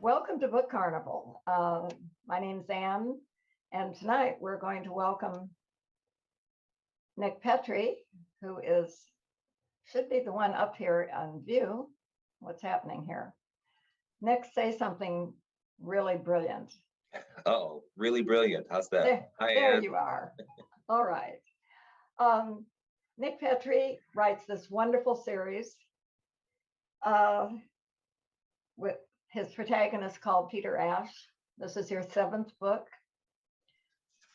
Welcome to Book Carnival. My name's Anne, and tonight we're going to welcome Nick Petrie, who should be the one up here on view. What's happening here? Nick, say something really brilliant. Oh, really brilliant. How's that? There you are. All right. Nick Petrie writes this wonderful series with his protagonist called Peter Ash. This is your 7th book.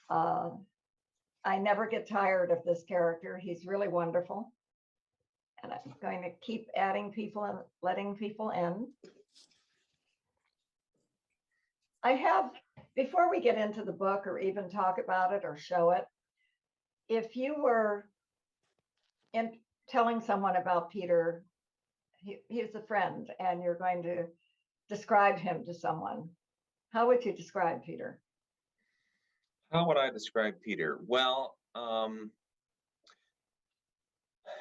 I never get tired of this character. He's really wonderful. And I'm going to keep adding people and letting people in. Before we get into the book or even talk about it or show it, if you were telling someone about Peter, he's a friend, and you're going to describe him to someone, how would you describe Peter? How would I describe Peter? Well,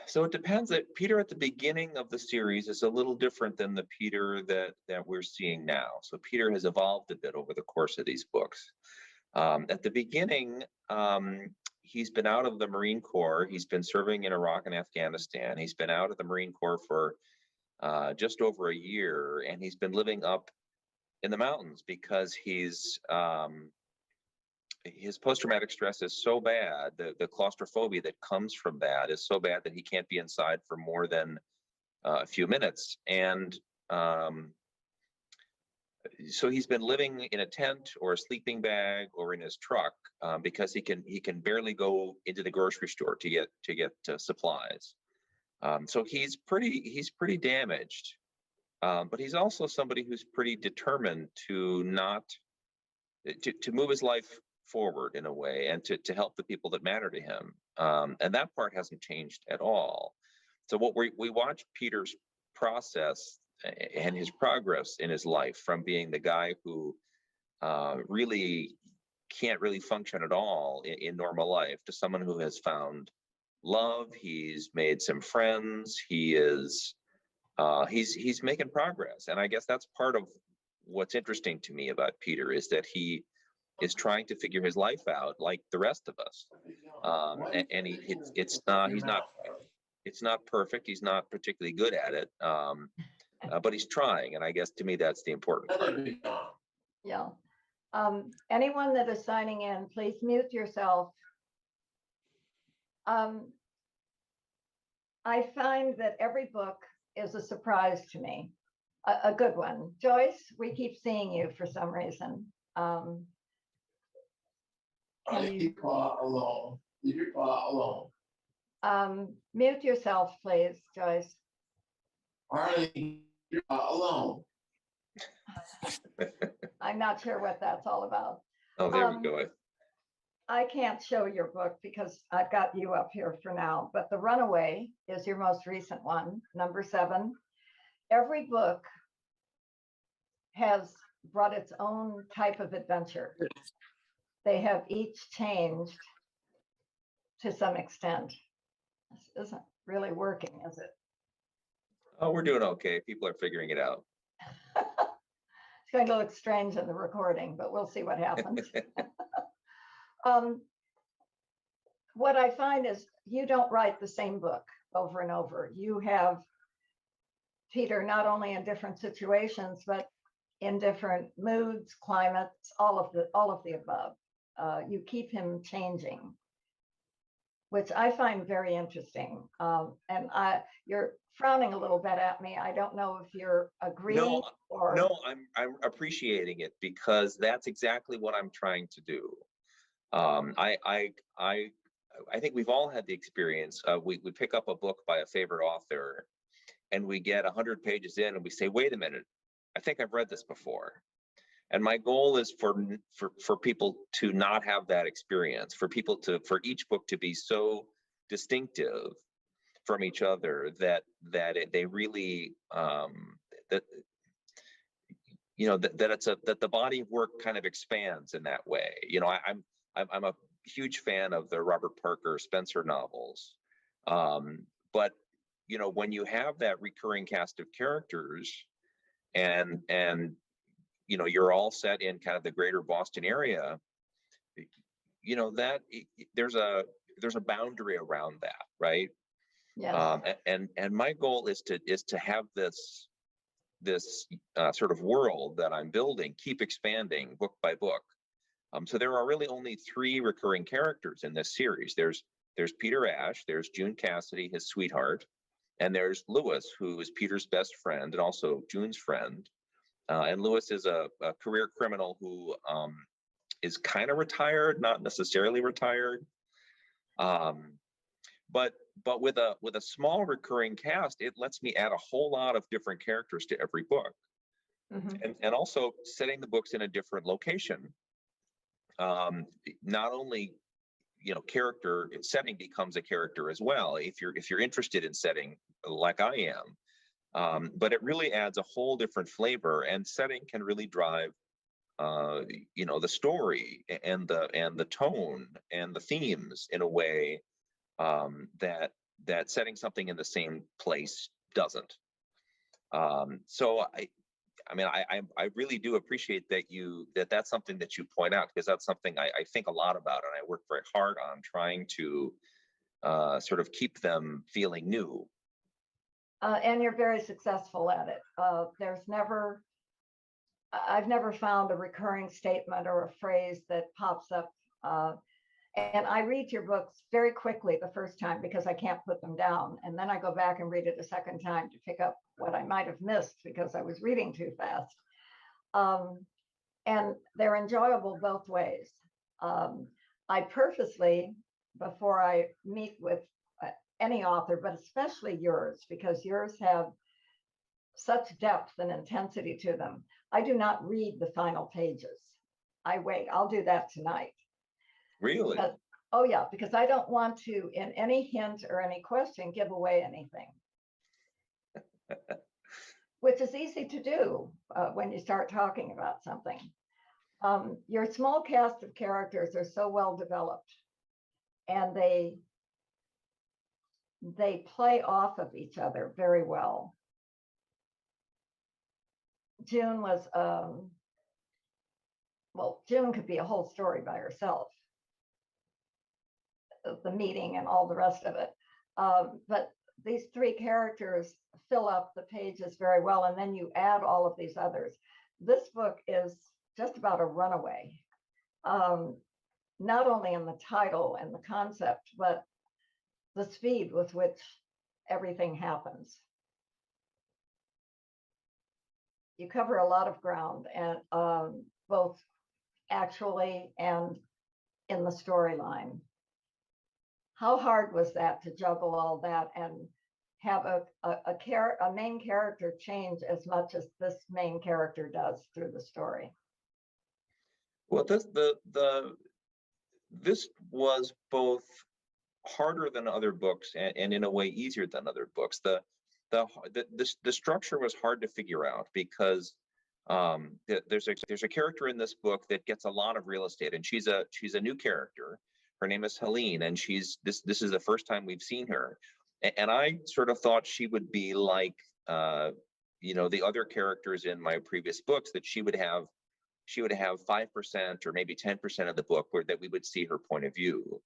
so it depends. That Peter at the beginning of the series is a little different than the Peter that we're seeing now. So Peter has evolved a bit over the course of these books. At the beginning, he's been out of the Marine Corps. He's been serving in Iraq and Afghanistan. He's been out of the Marine Corps for just over a year, and he's been living up in the mountains because his post-traumatic stress is so bad, the claustrophobia that comes from that is so bad that he can't be inside for more than a few minutes. And so he's been living in a tent or a sleeping bag or in his truck because he can barely go into the grocery store to get supplies. So he's pretty damaged, but he's also somebody who's pretty determined to move his life forward in a way and to help the people that matter to him. And that part hasn't changed at all. So what we watch Peter's process and his progress in his life from being the guy who really can't really function at all in normal life to someone who has found love. He's made some friends. He's making progress, and I guess that's part of what's interesting to me about Peter is that he is trying to figure his life out like the rest of us, and it's not perfect. He's not particularly good at it, but he's trying, and I guess to me that's the important part. Yeah. Anyone that is signing in, please mute yourself. I find that every book is a surprise to me, a good one. Joyce, we keep seeing you for some reason. Leave your paw alone. Leave your paw alone. Mute yourself, please, Joyce. Harley, leave your paw alone. I'm not sure what that's all about. Oh, there we go. I can't show your book because I've got you up here for now, but The Runaway is your most recent one, number 7. Every book has brought its own type of adventure. They have each changed to some extent. This isn't really working, is it? Oh, we're doing okay. People are figuring it out. It's going to look strange in the recording, but we'll see what happens. What I find is you don't write the same book over and over. You have Peter not only in different situations, but in different moods, climates, all of the above. You keep him changing, which I find very interesting. And you're frowning a little bit at me. I don't know if you're agreeing or no. I'm appreciating it because that's exactly what I'm trying to do. I think we've all had the experience. We pick up a book by a favorite author, and we get 100 pages in, and we say, "Wait a minute, I think I've read this before." And my goal is for people to not have that experience, for each book to be so distinctive from each other that they really that the body of work kind of expands in that way. I'm a huge fan of the Robert Parker Spencer novels, but when you have that recurring cast of characters and you're all set in kind of the greater Boston area, that there's a boundary around that, right? Yes. And my goal is to have this sort of world that I'm building keep expanding book by book. So there are really only 3 recurring characters in this series. There's Peter Ash, there's June Cassidy, his sweetheart, and there's Lewis, who is Peter's best friend and also June's friend. And Lewis is a career criminal who is kind of retired, not necessarily retired. But with a small recurring cast, it lets me add a whole lot of different characters to every book, and also setting the books in a different location. Not only character setting becomes a character as well if you're interested in setting like I am, but it really adds a whole different flavor, and setting can really drive the story and the tone and the themes in a way that setting something in the same place doesn't. So I really do appreciate that's something that you point out, because that's something I think a lot about, and I work very hard on trying to sort of keep them feeling new. And you're very successful at it. I've never found a recurring statement or a phrase that pops up. And I read your books very quickly the first time because I can't put them down. And then I go back and read it a second time to pick up what I might have missed because I was reading too fast. And they're enjoyable both ways. I purposely, before I meet with any author, but especially yours, because yours have such depth and intensity to them, I do not read the final pages. I wait. I'll do that tonight. Really? Because I don't want to, in any hint or any question, give away anything. Which is easy to do when you start talking about something. Your small cast of characters are so well developed, and they play off of each other very well. June was, June could be a whole story by herself, the meeting and all the rest of it. But these 3 characters fill up the pages very well, and then you add all of these others. This book is just about a runaway, not only in the title and the concept, but the speed with which everything happens. You cover a lot of ground, and both actually and in the storyline. How hard was that to juggle all that and have a main character change as much as this main character does through the story? Well, this was both harder than other books and in a way easier than other books. The structure was hard to figure out because there's a character in this book that gets a lot of real estate, and she's a new character. Her name is Helene, and this is the first time we've seen her. And I sort of thought she would be like the other characters in my previous books, that she would have 5% or maybe 10% of the book that we would see her point of view.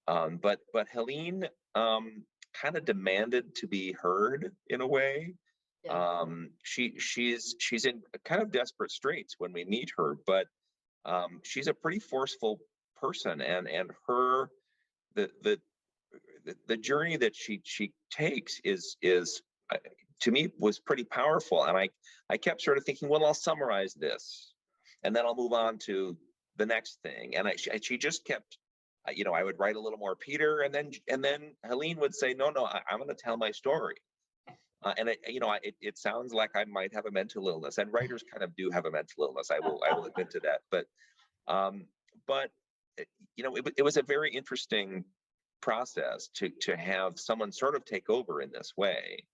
But Helene kind of demanded to be heard in a way. Yeah. She's in kind of desperate straits when we meet her, but she's a pretty forceful person, and her the journey that she takes is to me was pretty powerful. And I kept sort of thinking, well, I'll summarize this and then I'll move on to the next thing. And she just kept, I would write a little more Peter, and then Helene would say, no, I'm going to tell my story. And it sounds like I might have a mental illness, and writers kind of do have a mental illness. I will admit to that. But it was a very interesting process to have someone sort of take over in this way.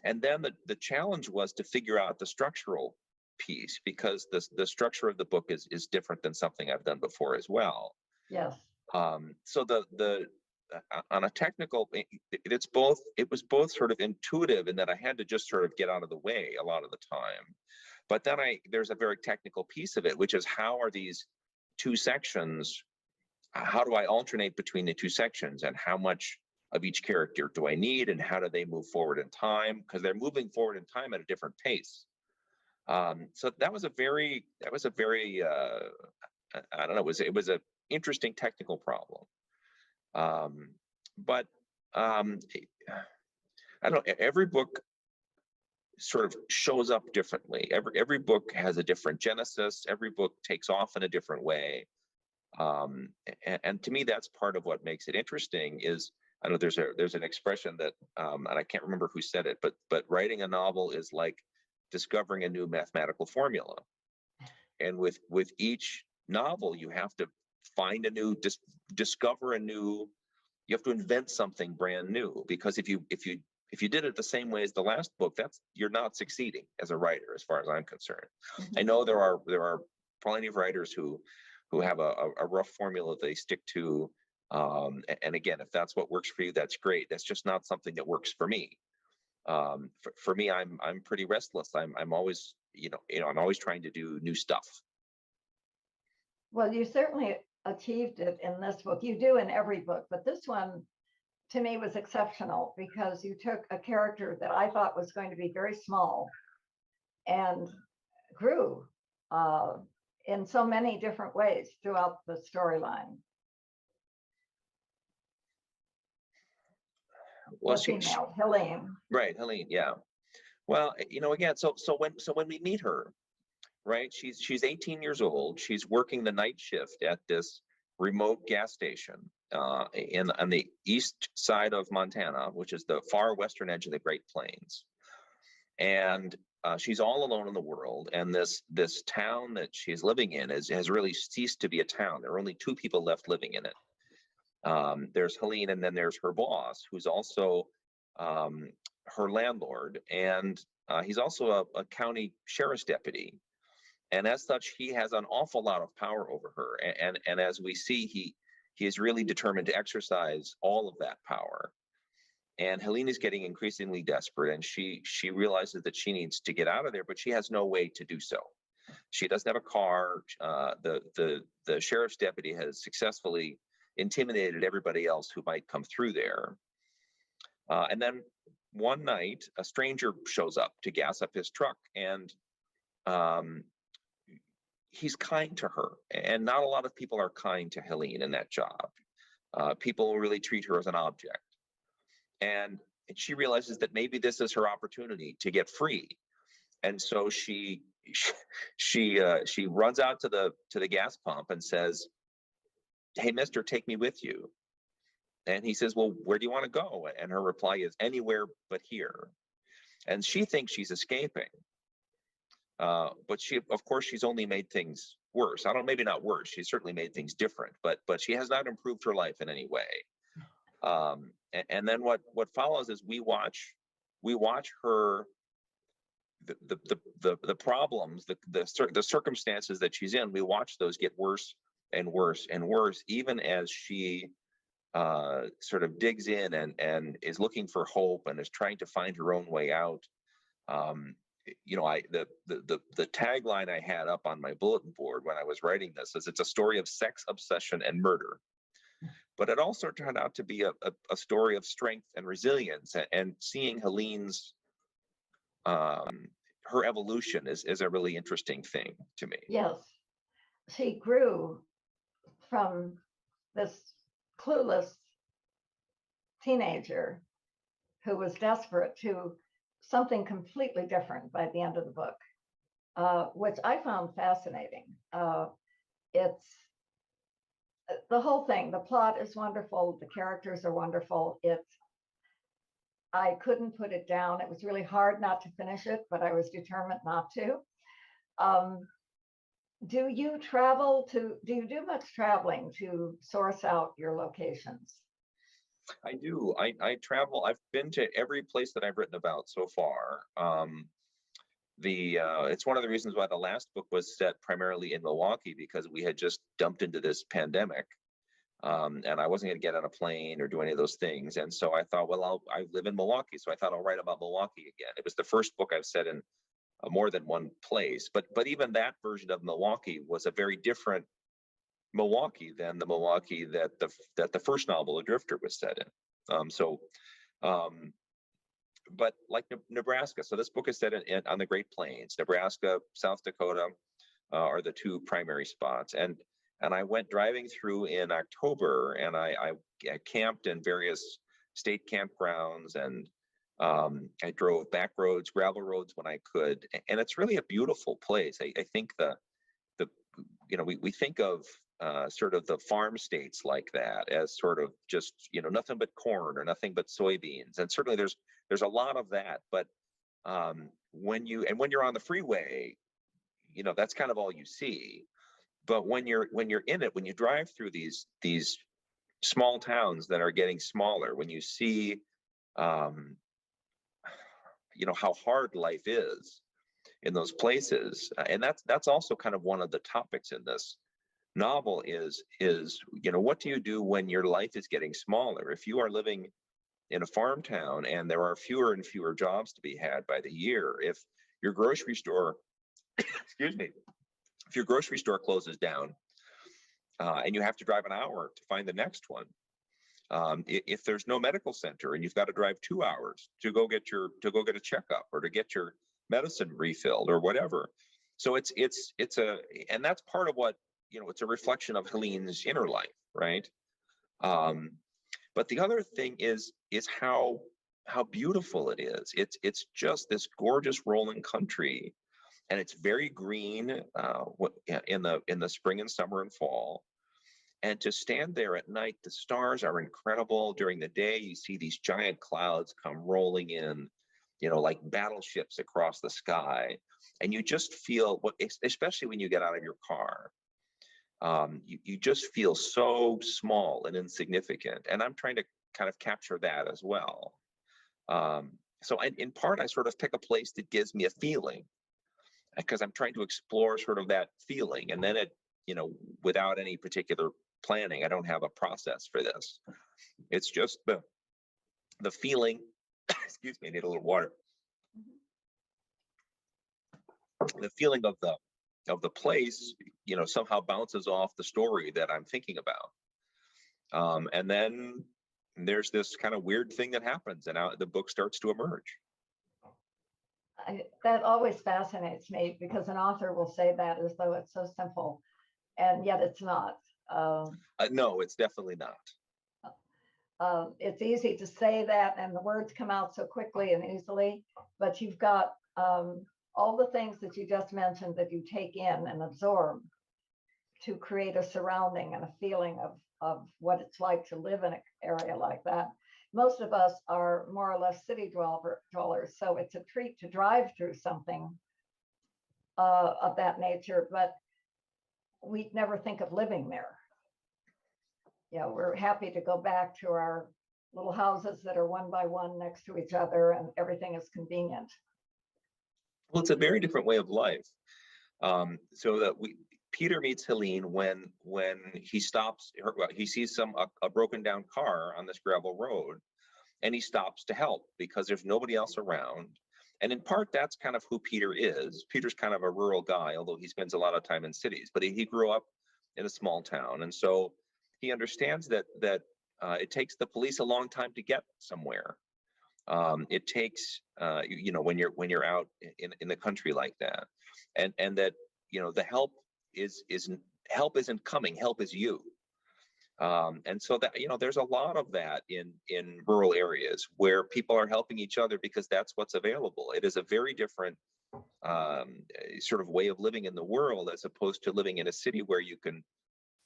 And then the challenge was to figure out the structural piece, because the structure of the book is different than something I've done before as well. Yes. So on a technical, it was both sort of intuitive in that I had to just sort of get out of the way a lot of the time. But then there's a very technical piece of it, which is how are these two sections, how do I alternate between the two sections, and how much of each character do I need, and how do they move forward in time? Because they're moving forward in time at a different pace. So that was a very I don't know, it was a interesting technical problem. But I don't know, every book sort of shows up differently. Every book has a different genesis. Every book takes off in a different way. And to me, that's part of what makes it interesting. Is, I know there's an expression that, and I can't remember who said it, but writing a novel is like discovering a new mathematical formula. And with each novel, you have to find a new, discover a new. You have to invent something brand new, because if you did it the same way as the last book, you're not succeeding as a writer, as far as I'm concerned. I know there are plenty of writers who have a rough formula they stick to, and again, if that's what works for you, that's great. That's just not something that works for me. For me, I'm pretty restless. I'm always I'm always trying to do new stuff. Well, you certainly achieved it in this book. You do in every book, but this one to me was exceptional because you took a character that I thought was going to be very small and grew in so many different ways throughout the storyline. Well, female, Helene. Right, Helene, yeah. Well, again, so when we meet her, right, she's 18 years old. She's working the night shift at this remote gas station on the east side of Montana, which is the far western edge of the Great Plains. And she's all alone in the world. And this town that she's living in has really ceased to be a town. There are only two people left living in it. There's Helene, and then there's her boss, who's also her landlord, and he's also a county sheriff's deputy. And as such, he has an awful lot of power over her. And as we see, he is really determined to exercise all of that power. And Helene is getting increasingly desperate, and she realizes that she needs to get out of there, but she has no way to do so. She doesn't have a car. The sheriff's deputy has successfully intimidated everybody else who might come through there. And then one night, a stranger shows up to gas up his truck, and he's kind to her. And not a lot of people are kind to Helene in that job. People really treat her as an object. And she realizes that maybe this is her opportunity to get free. And so she runs out to the gas pump and says, "Hey, mister, take me with you." And he says, "Well, where do you want to go?" And her reply is, "Anywhere but here." And she thinks she's escaping. But of course, she's only made things worse. Maybe not worse. She's certainly made things different, but she has not improved her life in any way. And then what follows is we watch her, the problems, the circumstances that she's in. We watch those get worse and worse and worse, even as she sort of digs in and is looking for hope and is trying to find her own way out. The tagline I had up on my bulletin board when I was writing this is, "It's a story of sex, obsession, and murder." But it also turned out to be a story of strength and resilience, and seeing Helene's her evolution is a really interesting thing to me. Yes, she grew from this clueless teenager who was desperate to something completely different by the end of the book, which I found fascinating. It's the whole thing. The plot is wonderful. The characters are wonderful. I couldn't put it down. It was really hard not to finish it, but I was determined not to. Do you do much traveling to source out your locations? I do. I travel. I've been to every place that I've written about so far. It's one of the reasons why the last book was set primarily in Milwaukee, because we had just dumped into this pandemic, and I wasn't going to get on a plane or do any of those things. And so I thought, well, I live in Milwaukee, so I thought I'll write about Milwaukee again. It was the first book I've set in more than one place. But even that version of Milwaukee was a very different Milwaukee than the Milwaukee that the first novel, The Drifter, was set in. But like Nebraska, so this book is set on the Great Plains. Nebraska, South Dakota are the two primary spots. And I went driving through in October, and I camped in various state campgrounds, and I drove back roads, gravel roads when I could. And it's really a beautiful place. I think we think of sort of the farm states like that as sort of just, nothing but corn or nothing but soybeans. And certainly there's a lot of that. But when you're on the freeway, that's kind of all you see. But when you're in it, when you drive through these small towns that are getting smaller, when you see, how hard life is in those places, and that's also kind of one of the topics in this novel is what do you do when your life is getting smaller? If you are living in a farm town and there are fewer and fewer jobs to be had by the year, if your grocery store, excuse me, if your grocery store closes down and you have to drive an hour to find the next one, if there's no medical center and you've got to drive 2 hours to go get a checkup or to get your medicine refilled or whatever. So and that's part of what, it's a reflection of Helene's inner life, right? But the other thing is how beautiful it is. It's just this gorgeous rolling country, and it's very green in the spring and summer and fall. And to stand there at night, the stars are incredible. During the day, you see these giant clouds come rolling in, like battleships across the sky. And you just feel, especially when you get out of your car, you just feel so small and insignificant. And I'm trying to kind of capture that as well. So in part, I sort of pick a place that gives me a feeling, because I'm trying to explore sort of that feeling. And then without any particular planning, I don't have a process for this. It's just the feeling. Excuse me, I need a little water. The feeling of the place, somehow bounces off the story that I'm thinking about. And then there's this kind of weird thing that happens, and the book starts to emerge. That always fascinates me, because an author will say that as though it's so simple, and yet it's not. No, it's definitely not. It's easy to say that, and the words come out so quickly and easily, but you've got all the things that you just mentioned that you take in and absorb to create a surrounding and a feeling of what it's like to live in an area like that. Most of us are more or less city dwellers, so it's a treat to drive through something of that nature, but we never think of living there. We're happy to go back to our little houses that are one by one next to each other, and everything is convenient. Well, it's a very different way of life. So that Peter meets Helene when he stops. He sees a broken down car on this gravel road, and he stops to help because there's nobody else around. And in part, that's kind of who Peter is. Peter's kind of a rural guy, although he spends a lot of time in cities. But he grew up in a small town, and so he understands that it takes the police a long time to get somewhere. It takes when you're out in the country like that, and that the help isn't coming. Help is you. And so that there's a lot of that in rural areas where people are helping each other because that's what's available. It is a very different sort of way of living in the world, as opposed to living in a city where you can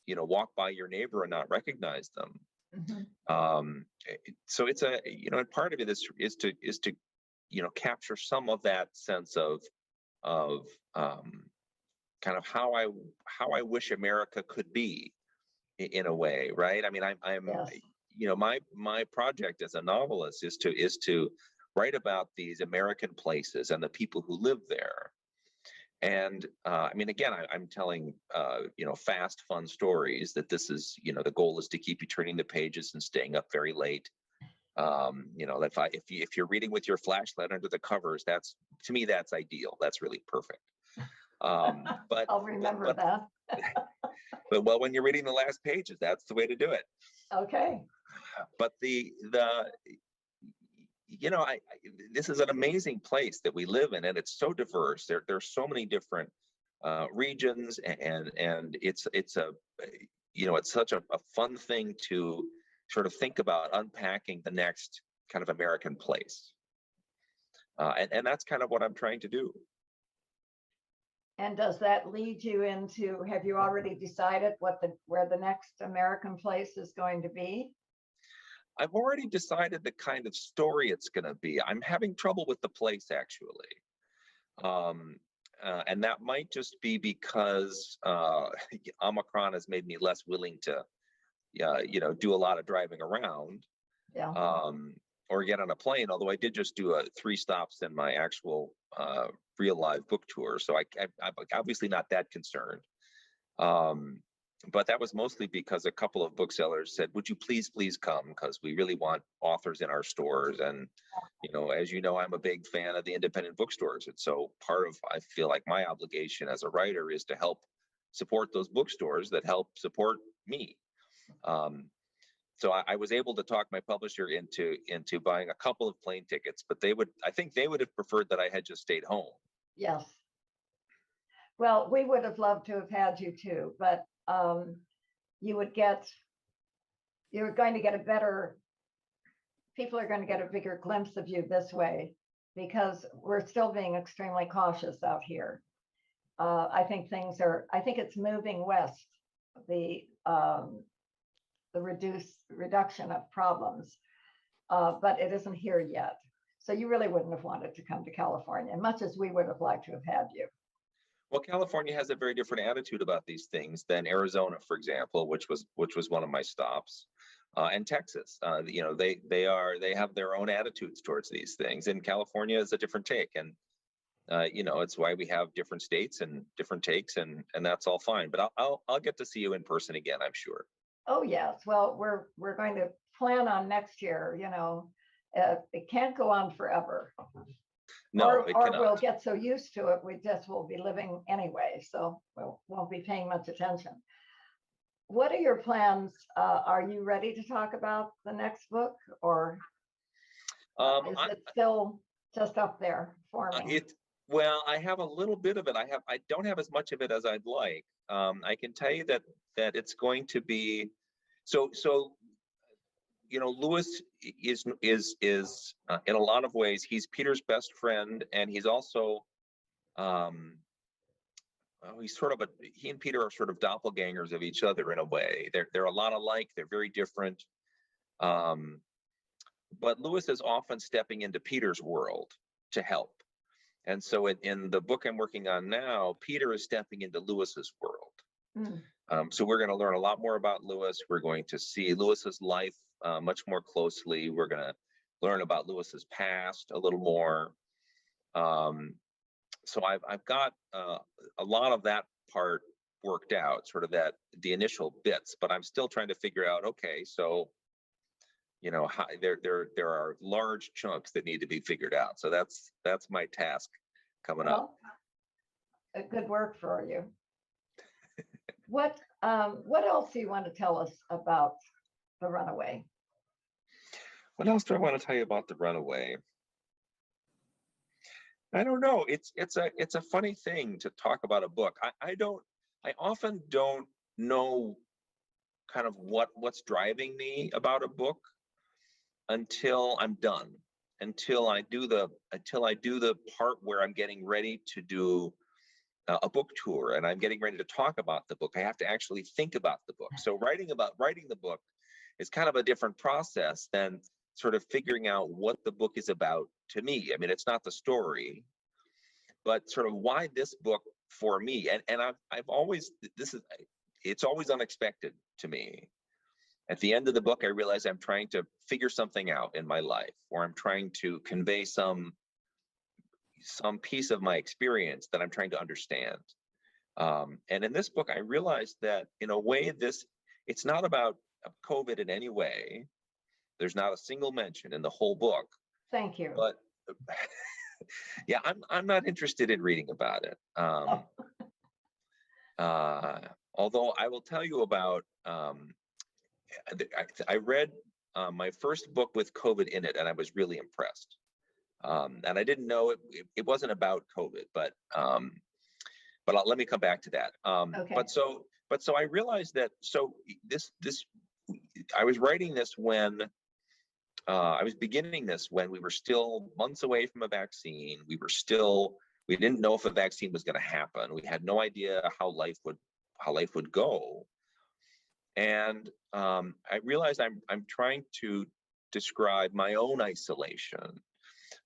walk by your neighbor and not recognize them. Mm-hmm. So it's and part of it is to capture some of that sense of kind of how I wish America could be, in a way, right? I mean, I'm yes. My project as a novelist is to write about these American places and the people who live there. And I mean, again, I'm telling fast, fun stories. That this is the goal is to keep you turning the pages and staying up very late You know, if you're reading with your flashlight under the covers, that's, to me, that's ideal. That's really perfect. But I'll remember that. but well, when you're reading the last pages, that's the way to do it. Okay. But you know, this is an amazing place that we live in, and it's so diverse. There's so many different regions, and it's a, you know, it's such a fun thing to sort of think about unpacking the next kind of American place, and that's kind of what I'm trying to do. And does that lead you into, have you already decided where the next American place is going to be? I've already decided the kind of story it's going to be. I'm having trouble with the place, actually. And that might just be because Omicron has made me less willing to, you know, do a lot of driving around, Yeah. or get on a plane. Although I did just do 3 stops in my actual real live book tour, so I'm obviously not that concerned. But that was mostly because a couple of booksellers said, "Would you please come? Because we really want authors in our stores." And, you know, as you know, I'm a big fan of the independent bookstores. And so I feel like my obligation as a writer is to help support those bookstores that help support me. So I was able to talk my publisher into buying a couple of plane tickets, but I think they would have preferred that I had just stayed home. Yes. Well, we would have loved to have had you too, but you're going to get people are going to get a bigger glimpse of you this way, because we're still being extremely cautious out here. I think it's moving west, the reduction of problems, but it isn't here yet. So you really wouldn't have wanted to come to California, much as we would have liked to have had you. Well, California has a very different attitude about these things than Arizona, for example, which was one of my stops, and Texas. You know, they have their own attitudes towards these things, and California is a different take. And you know, it's why we have different states and different takes, and that's all fine. But I'll get to see you in person again, I'm sure. Oh yes. Well, we're going to plan on next year. You know, it can't go on forever. No, or it cannot. We'll get so used to it, we just will be living anyway, so we won't be paying much attention. What are your plans? Are you ready to talk about the next book, or is it still just up there forming? Well, I have a little bit of it. I don't have as much of it as I'd like. I can tell you that it's going to be so. You know, Lewis is in a lot of ways, he's Peter's best friend, and he's also he and Peter are sort of doppelgangers of each other in a way. They're a lot alike. They're very different. But Lewis is often stepping into Peter's world to help. And so in the book I'm working on now, Peter is stepping into Lewis's world. So we're going to learn a lot more about Lewis. We're going to see Lewis's life much more closely. We're going to learn about Lewis's past a little more. So I've got a lot of that part worked out, sort of the initial bits, but I'm still trying to figure out, okay, so, you know, how, there are large chunks that need to be figured out. So that's my task coming up. Good work for you. What else do you want to tell us about The Runaway? What else do I want to tell you about The Runaway? I don't know. It's a funny thing to talk about a book. I often don't know kind of what's driving me about a book until I'm done, until I do the part where I'm getting ready to do a book tour and I'm getting ready to talk about the book. I have to actually think about the book. So writing the book is kind of a different process than sort of figuring out what the book is about to me. I mean, it's not the story, but sort of why this book for me. And I've always, it's always unexpected to me. At the end of the book, I realize I'm trying to figure something out in my life, or I'm trying to convey some piece of my experience that I'm trying to understand. And in this book, I realized that in a way, it's not about COVID in any way. There's not a single mention in the whole book. Thank you. But yeah, I'm not interested in reading about it. Although I will tell you about, I read my first book with COVID in it, and I was really impressed. And I didn't know it wasn't about COVID, but let me come back to that. Okay. But so I realized that this I was writing this when I was beginning this when we were still months away from a vaccine. We didn't know if a vaccine was going to happen. We had no idea how life would go. And I realized I'm trying to describe my own isolation,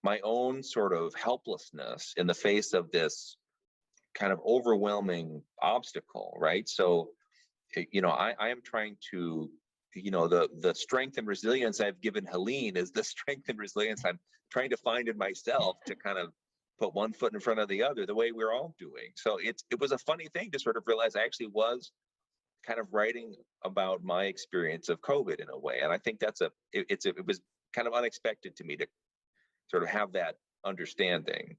my own sort of helplessness in the face of this kind of overwhelming obstacle, right? So, I am trying to, the strength and resilience I've given Helene is the strength and resilience I'm trying to find in myself to kind of put one foot in front of the other, the way we're all doing. So it was a funny thing to sort of realize I actually was kind of writing about my experience of COVID in a way. And I think it was kind of unexpected to me to sort of have that understanding.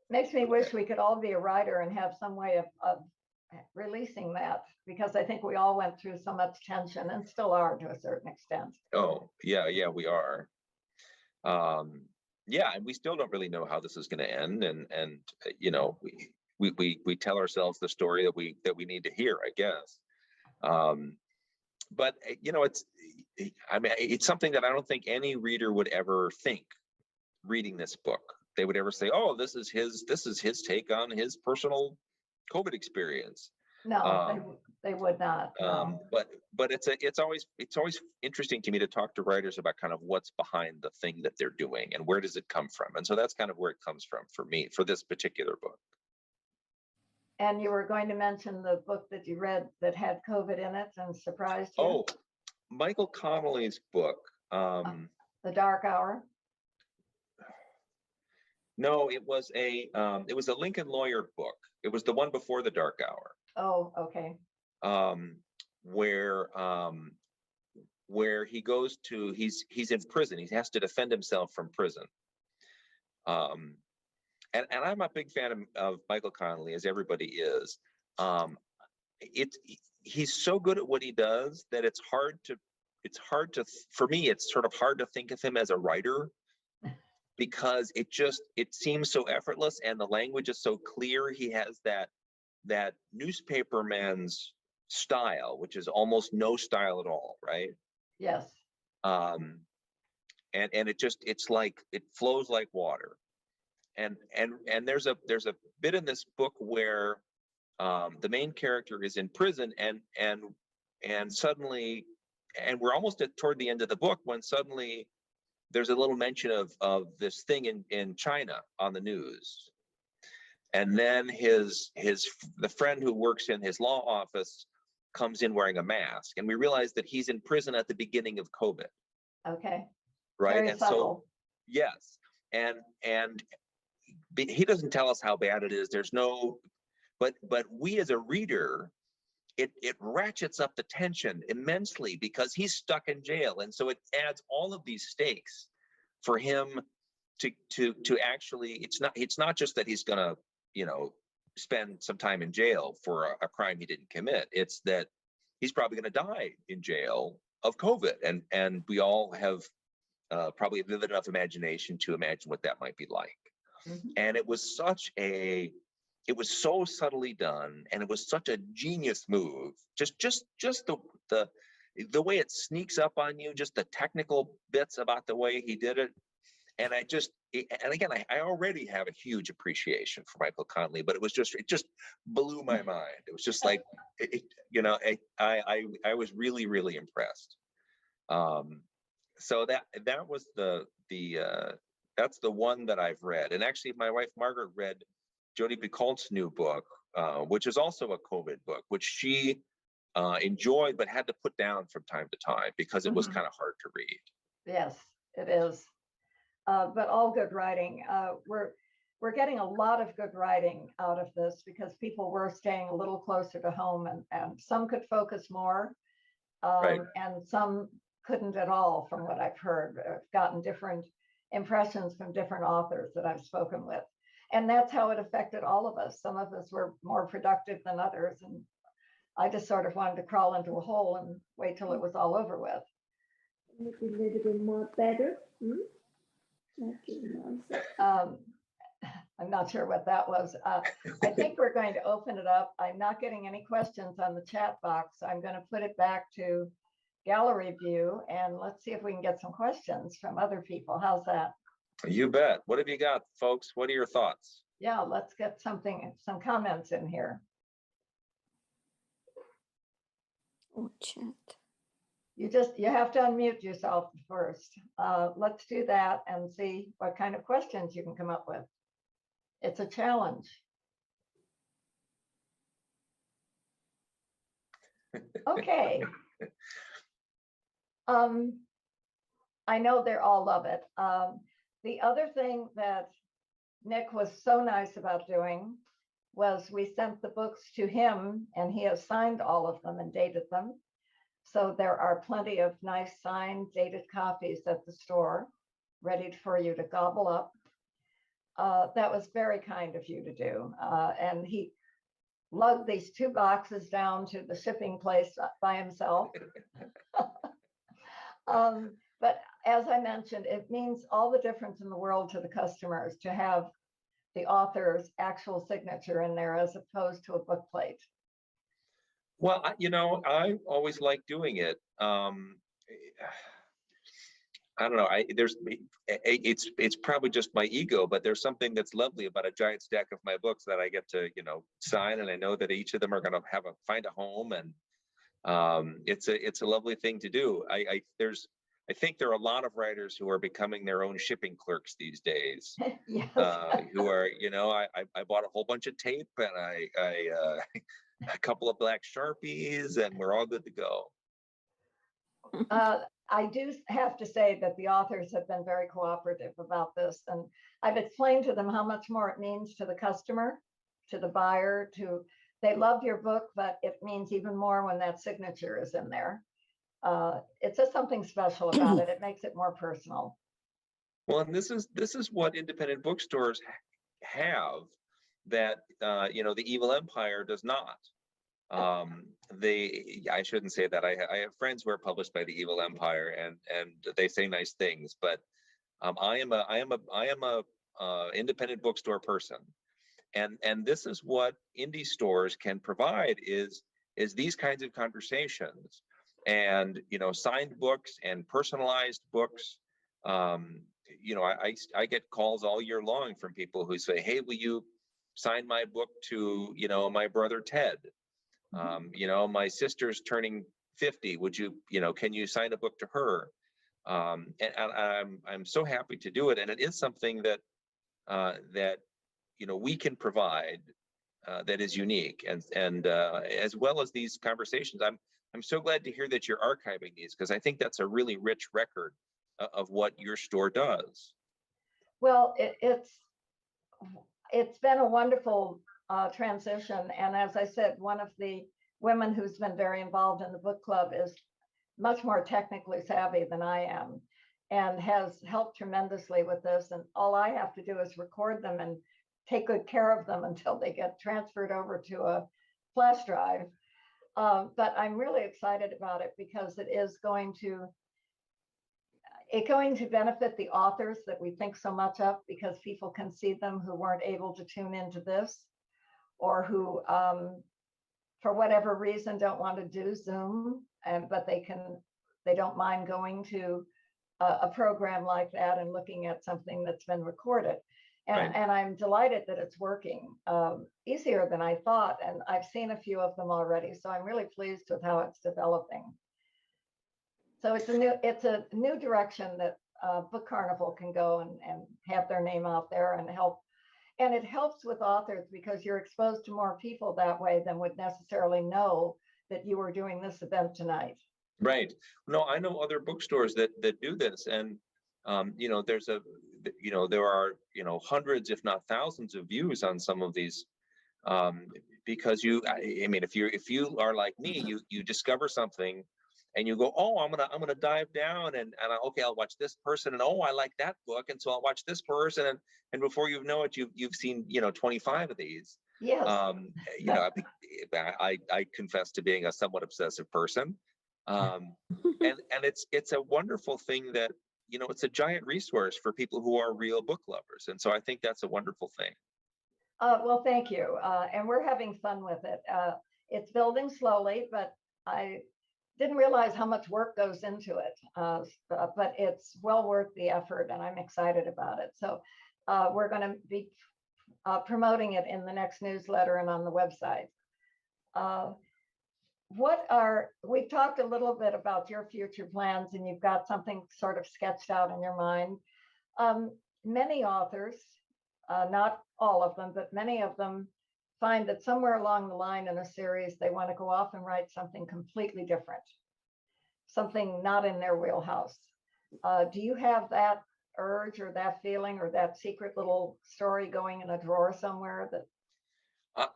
Makes me wish we could all be a writer and have some way of releasing that, because I think we all went through so much tension and still are to a certain extent. Oh, yeah, we are. Yeah, and we still don't really know how this is going to end, and we tell ourselves the story that we need to hear, I guess. But it's something that I don't think any reader would ever think reading this book. They would ever say, "Oh, this is his take on his personal COVID experience." No, they would not. No. But it's always interesting to me to talk to writers about kind of what's behind the thing that they're doing and where does it come from. And so that's kind of where it comes from for me for this particular book. And you were going to mention the book that you read that had COVID in it and surprised you. Oh, Michael Connelly's book. The Dark Hour. No, it was a Lincoln Lawyer book. It was the one before The Dark Hour. Oh, okay. Where he goes to, he's in prison. He has to defend himself from prison. And I'm a big fan of Michael Connelly, as everybody is. He's so good at what he does that it's hard to for me, it's sort of hard to think of him as a writer, because it seems so effortless and the language is so clear. He has that newspaperman's style, which is almost no style at all, right? Yes. And it's like it flows like water. And there's a bit in this book where the main character is in prison and suddenly, and we're almost toward the end of the book when suddenly there's a little mention of this thing in China on the news. And then the friend who works in his law office comes in wearing a mask, and we realize that he's in prison at the beginning of COVID. Okay. Right. Very and subtle. So yes. And he doesn't tell us how bad it is. There's no, but we as a reader, it ratchets up the tension immensely because he's stuck in jail. And so it adds all of these stakes for him to actually, it's not just that he's gonna, spend some time in jail for a crime he didn't commit. It's that he's probably going to die in jail of COVID. And we all have probably a vivid enough imagination to imagine what that might be like. Mm-hmm. And it was so subtly done, and it was such a genius move. Just the way it sneaks up on you, just the technical bits about the way he did it. And I already have a huge appreciation for Michael Connelly, but it just blew my mind. It was just like, I was really, really impressed. So that was that's the one that I've read. And actually my wife, Margaret, read Jodi Picoult's new book, which is also a COVID book, which she enjoyed, but had to put down from time to time because it was kind of hard to read. Yes, it is. But all good writing. We're getting a lot of good writing out of this because people were staying a little closer to home, and some could focus more, Right. and some couldn't at all, from what I've heard. I've gotten different impressions from different authors that I've spoken with. And that's how it affected all of us. Some of us were more productive than others. And I just sort of wanted to crawl into a hole and wait till it was all over with. Make it a little bit more better. I'm not sure what that was. I think we're going to open it up. I'm not getting any questions on the chat box. I'm going to put it back to gallery view, and let's see if we can get some questions from other people. How's that? You bet. What have you got, folks? What are your thoughts? Yeah, let's get some comments in here. Oh, chat. You have to unmute yourself first. Let's do that and see what kind of questions you can come up with. It's a challenge. Okay. I know they all love it. The other thing that Nick was so nice about doing was we sent the books to him, and he has signed all of them and dated them. So there are plenty of nice signed, dated copies at the store ready for you to gobble up. That was very kind of you to do. And he lugged these 2 boxes down to the shipping place by himself. But as I mentioned, it means all the difference in the world to the customers to have the author's actual signature in there as opposed to a book plate. Well, I always like doing it. I don't know. It's probably just my ego, but there's something that's lovely about a giant stack of my books that I get to, sign, and I know that each of them are going to find a home, and it's a lovely thing to do. I think there are a lot of writers who are becoming their own shipping clerks these days. Yes. Who are, I bought a whole bunch of tape, and I a couple of black Sharpies, and we're all good to go. I do have to say that the authors have been very cooperative about this, and I've explained to them how much more it means to the customer, to the buyer, they love your book, but it means even more when that signature is in there. It's just something special about it. It makes it more personal. Well, and this is what independent bookstores have that the Evil Empire does not. I shouldn't say that. I have friends who are published by the Evil Empire, and they say nice things, but I am a independent bookstore person, and this is what indie stores can provide is these kinds of conversations, and signed books and personalized books. I get calls all year long from people who say, "Hey, will you sign my book to my brother Ted? My sister's turning 50. Would you, can you sign a book to her?" And I'm so happy to do it. And it is something that we can provide that is unique. And as well as these conversations, I'm so glad to hear that you're archiving these, because I think that's a really rich record of what your store does. Well, it's been a wonderful transition. And as I said, one of the women who's been very involved in the book club is much more technically savvy than I am, and has helped tremendously with this. And all I have to do is record them and take good care of them until they get transferred over to a flash drive. But I'm really excited about it because it is going to benefit the authors that we think so much of, because people can see them who weren't able to tune into this, or who, for whatever reason, don't want to do Zoom, but they don't mind going to a program like that and looking at something that's been recorded. And, Right. and I'm delighted that it's working easier than I thought. And I've seen a few of them already, so I'm really pleased with how it's developing. So it's a new direction that Book Carnival can go and have their name out there and help. And it helps with authors because you're exposed to more people that way than would necessarily know that you were doing this event tonight. Right. No, I know other bookstores that do this, and there are hundreds, if not thousands, of views on some of these, because if you are like me, you discover something, and you go, oh, I'm gonna dive down, okay, I'll watch this person, and oh, I like that book, and so I'll watch this person, and before you know it, you've seen 25 of these. Yes. I confess to being a somewhat obsessive person, and it's a wonderful thing that it's a giant resource for people who are real book lovers, and so I think that's a wonderful thing. Well, thank you, and we're having fun with it. It's building slowly, but I didn't realize how much work goes into it, but it's well worth the effort, and I'm excited about it. So we're going to be promoting it in the next newsletter and on the website. We've talked a little bit about your future plans, and you've got something sort of sketched out in your mind. Many authors, not all of them, but many of them find that somewhere along the line in a series, they want to go off and write something completely different, something not in their wheelhouse. Do you have that urge or that feeling or that secret little story going in a drawer somewhere? That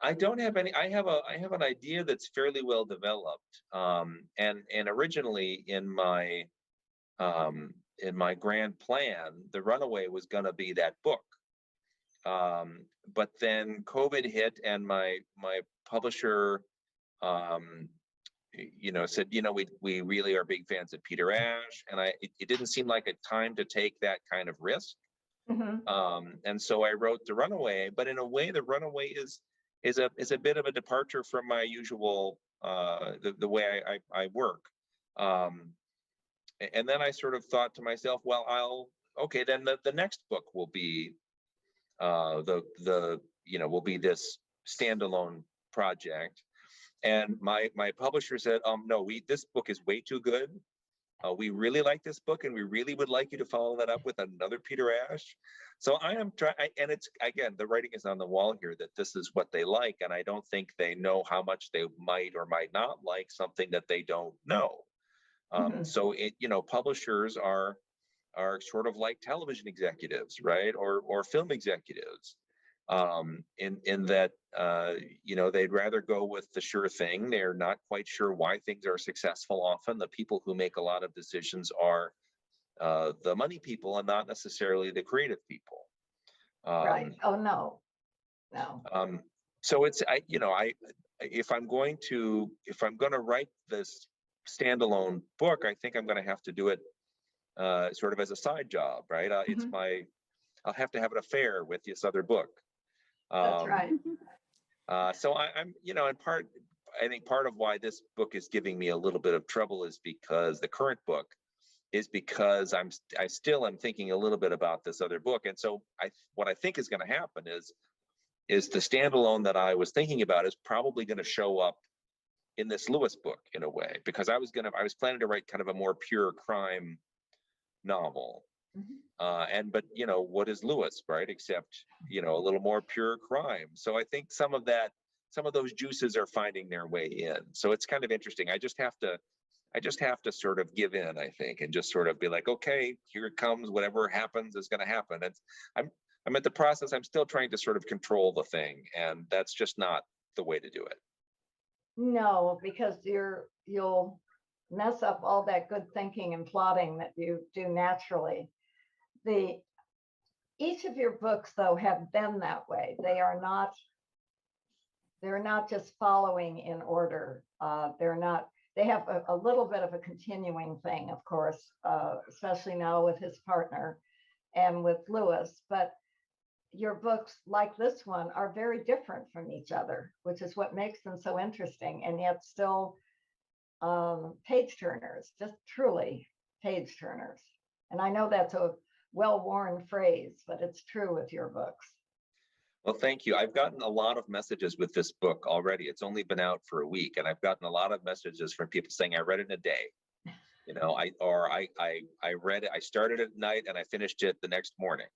I don't have any. I have an idea that's fairly well developed, and originally in my grand plan, the Runaway was going to be that book. But then COVID hit, and my publisher, said, we really are big fans of Peter Ash, and it didn't seem like a time to take that kind of risk. Mm-hmm. And so I wrote the Runaway, but in a way, the Runaway is a bit of a departure from my usual the way I work. And then I sort of thought to myself, well, then the next book will be will be this standalone project. And my publisher said, no, this book is way too good. We really like this book, and we really would like you to follow that up with another Peter Ash. So I am trying, and it's, again, the writing is on the wall here that this is what they like, and I don't think they know how much they might or might not like something that they don't know. So publishers are sort of like television executives, right, or film executives, in that they'd rather go with the sure thing. They're not quite sure why things are successful. Often the people who make a lot of decisions are the money people and not necessarily the creative people. Right. Oh no. So it's if I'm going to write this standalone book, I think I'm going to have to do it sort of as a side job, right? It's I'll have to have an affair with this other book. That's right. So I'm, in part, I think part of why this book is giving me a little bit of trouble is because the current book is because I still am thinking a little bit about this other book. And so what I think is going to happen is the standalone that I was thinking about is probably going to show up in this Lewis book in a way, because I was planning to write kind of a more pure crime novel. But what is Lewis, right? Except, a little more pure crime. So I think some of those juices are finding their way in. So it's kind of interesting. I just have to sort of give in, I think, and just sort of be like, okay, here it comes. Whatever happens is going to happen. I'm at the process. I'm still trying to sort of control the thing, and that's just not the way to do it. No, because you'll mess up all that good thinking and plotting that you do naturally. Each of your books, though, have been that way. They're not just following in order. They have a little bit of a continuing thing, of course, especially now with his partner and with Lewis. But your books, like this one, are very different from each other, which is what makes them so interesting, and yet still page turners, just truly page turners. And I know that's a well-worn phrase, but it's true with your books. Well, thank you. I've gotten a lot of messages with this book already. It's only been out for a week, and I've gotten a lot of messages from people saying, I read it in a day. I read it, I started it at night and I finished it the next morning,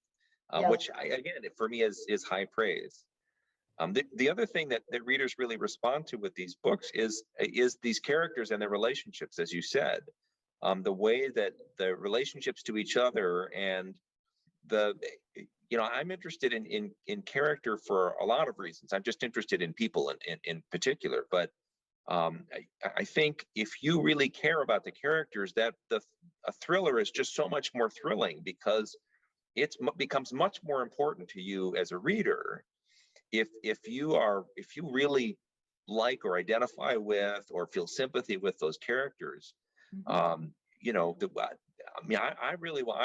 Yes. which again, for me is high praise. The other thing that readers really respond to with these books is these characters and their relationships, as you said. The way that the relationships to each other, and I'm interested in character for a lot of reasons. I'm just interested in people in particular, but I think if you really care about the characters, that a thriller is just so much more thrilling because it becomes much more important to you as a reader if you really like or identify with or feel sympathy with those characters. You know, I mean, I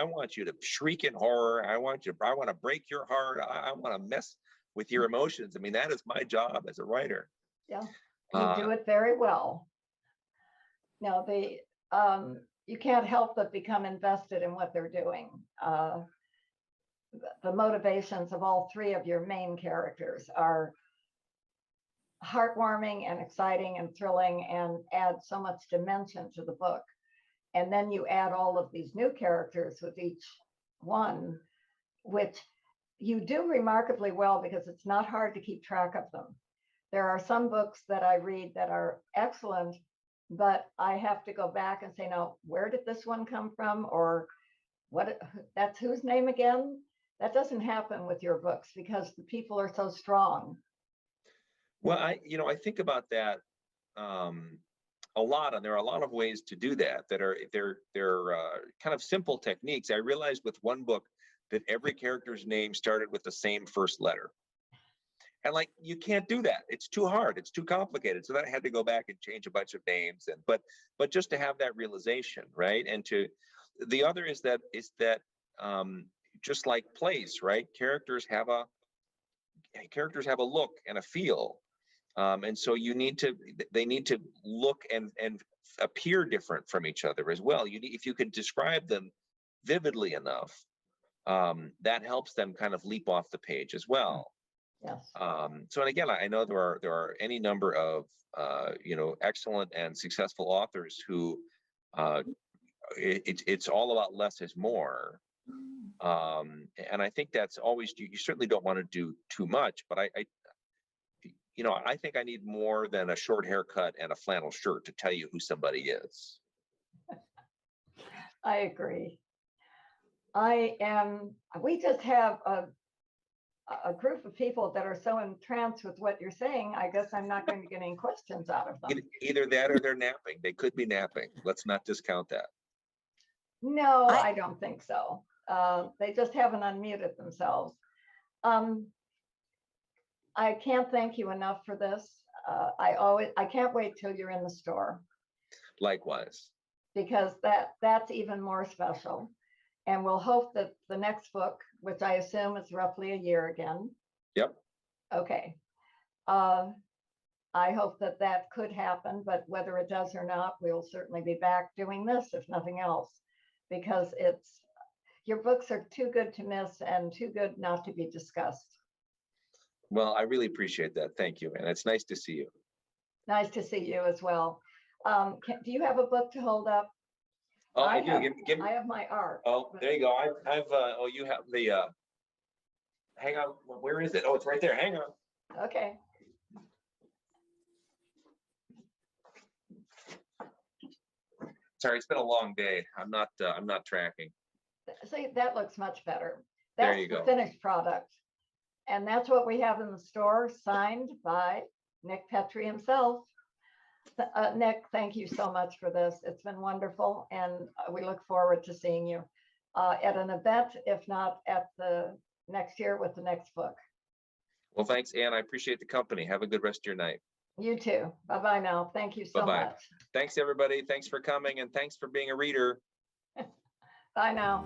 want you to shriek in horror. I want to break your heart. I want to mess with your emotions. I mean, that is my job as a writer. Yeah, you do it very well. No, you can't help but become invested in what they're doing. The motivations of all three of your main characters are heartwarming and exciting and thrilling and add so much dimension to the book. And then you add all of these new characters with each one, which you do remarkably well because it's not hard to keep track of them. There are some books that I read that are excellent, but I have to go back and say, no, where did this one come from? Or that's whose name again? That doesn't happen with your books because the people are so strong. Well, I think about that a lot, and there are a lot of ways to do that they're kind of simple techniques. I realized with one book that every character's name started with the same first letter. And like, you can't do that. It's too hard. It's too complicated. So then I had to go back and change a bunch of names. But just to have that realization, right? And the other is that just like plays, right? Characters have a look and a feel. And so they need to look and appear different from each other as well. If you can describe them vividly enough, that helps them kind of leap off the page as well. Yes. So, and again, I know there are any number of excellent and successful authors who it's all about less is more. And I think that's always, you certainly don't want to do too much, but I think I need more than a short haircut and a flannel shirt to tell you who somebody is. I agree. We just have a group of people that are so entranced with what you're saying. I guess I'm not going to get any questions out of them. Either that or they're napping. They could be napping. Let's not discount that. No, I don't think so. They just haven't unmuted themselves. I can't thank you enough for this. I can't wait till you're in the store. Likewise. Because that's even more special. And we'll hope that the next book, which I assume is roughly a year again. Yep. Okay. I hope that could happen, but whether it does or not, we'll certainly be back doing this, if nothing else, because your books are too good to miss and too good not to be discussed. Well, I really appreciate that. Thank you. And it's nice to see you. Nice to see you as well. Do you have a book to hold up? Oh, I do. Give me. I have my art. Oh, there you go. You have the, hang on. Where is it? Oh, it's right there. Hang on. Okay. Sorry, it's been a long day. I'm not tracking. See, that looks much better. There That's you go. the finished product. And that's what we have in the store, signed by Nick Petrie himself. Nick, thank you so much for this. It's been wonderful, and we look forward to seeing you at an event, if not at the next year with the next book. Well, thanks, Anne. I appreciate the company. Have a good rest of your night. You too. Bye-bye now. Thank you so Bye-bye. much. Thanks, everybody. Thanks for coming, and thanks for being a reader. Bye now.